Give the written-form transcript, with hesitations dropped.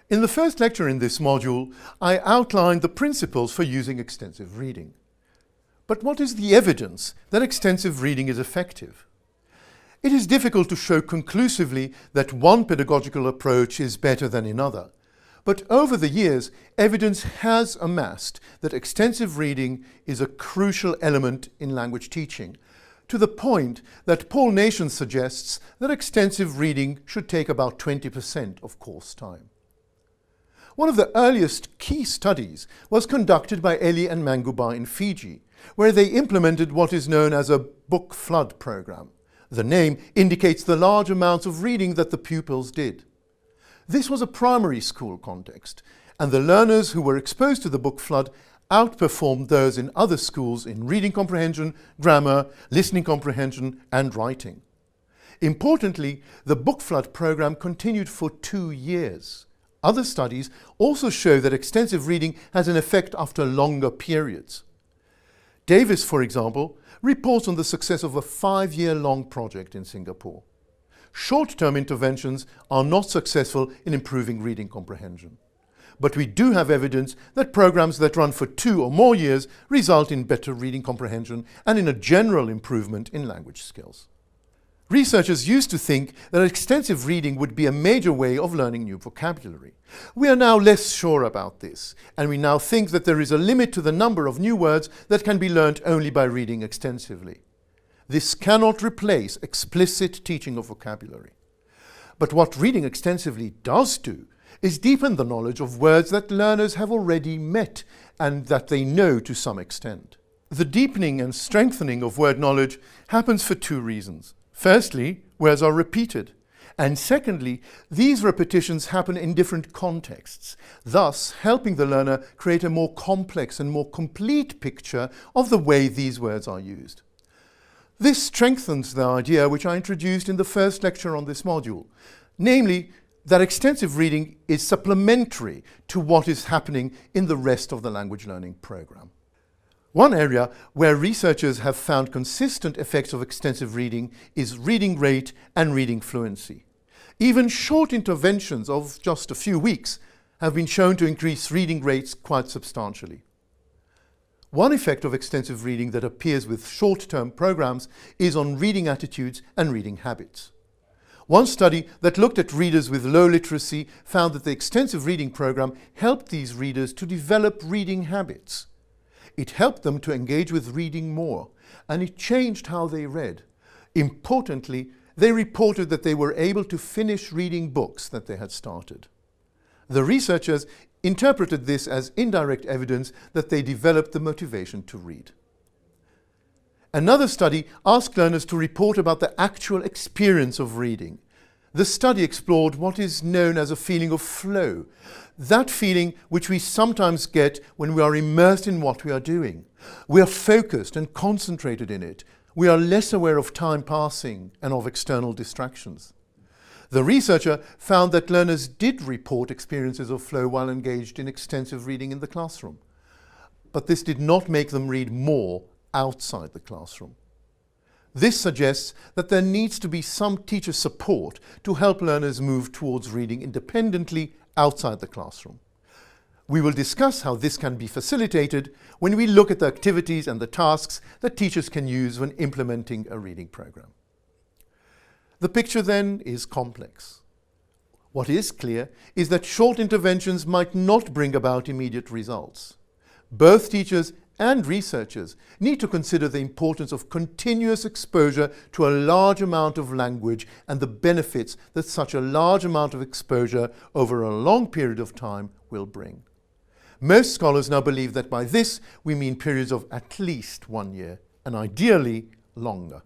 In the first lecture in this module, I outlined the principles for using extensive reading. But what is the evidence that extensive reading is effective? It is difficult to show conclusively that one pedagogical approach is better than another. But over the years, evidence has amassed that extensive reading is a crucial element in language teaching, to the point that Paul Nation suggests that extensive reading should take about 20% of course time. One of the earliest key studies was conducted by Eli and Manguba in Fiji, where they implemented what is known as a book flood program. The name indicates the large amounts of reading that the pupils did. This was a primary school context, and the learners who were exposed to the book flood outperformed those in other schools in reading comprehension, grammar, listening comprehension, and writing. Importantly, the book flood program continued for 2 years. Other studies also show that extensive reading has an effect after longer periods. Davis, for example, reports on the success of a 5-year-long project in Singapore. Short-term interventions are not successful in improving reading comprehension. But we do have evidence that programs that run for 2 or more years result in better reading comprehension and in a general improvement in language skills. Researchers used to think that extensive reading would be a major way of learning new vocabulary. We are now less sure about this, and we now think that there is a limit to the number of new words that can be learnt only by reading extensively. This cannot replace explicit teaching of vocabulary. But what reading extensively does do is deepen the knowledge of words that learners have already met and that they know to some extent. The deepening and strengthening of word knowledge happens for 2 reasons. Firstly, words are repeated, and secondly, these repetitions happen in different contexts, thus helping the learner create a more complex and more complete picture of the way these words are used. This strengthens the idea which I introduced in the first lecture on this module, namely that extensive reading is supplementary to what is happening in the rest of the language learning program. One area where researchers have found consistent effects of extensive reading is reading rate and reading fluency. Even short interventions of just a few weeks have been shown to increase reading rates quite substantially. One effect of extensive reading that appears with short-term programs is on reading attitudes and reading habits. One study that looked at readers with low literacy found that the extensive reading program helped these readers to develop reading habits. It helped them to engage with reading more, and it changed how they read. Importantly, they reported that they were able to finish reading books that they had started. The researchers interpreted this as indirect evidence that they developed the motivation to read. Another study asked learners to report about the actual experience of reading. The study explored what is known as a feeling of flow, that feeling which we sometimes get when we are immersed in what we are doing. We are focused and concentrated in it. We are less aware of time passing and of external distractions. The researcher found that learners did report experiences of flow while engaged in extensive reading in the classroom, but this did not make them read more outside the classroom. This suggests that there needs to be some teacher support to help learners move towards reading independently outside the classroom. We will discuss how this can be facilitated when we look at the activities and the tasks that teachers can use when implementing a reading program. The picture then is complex. What is clear is that short interventions might not bring about immediate results. Both teachers and researchers need to consider the importance of continuous exposure to a large amount of language and the benefits that such a large amount of exposure over a long period of time will bring. Most scholars now believe that by this we mean periods of at least 1 year, and ideally longer.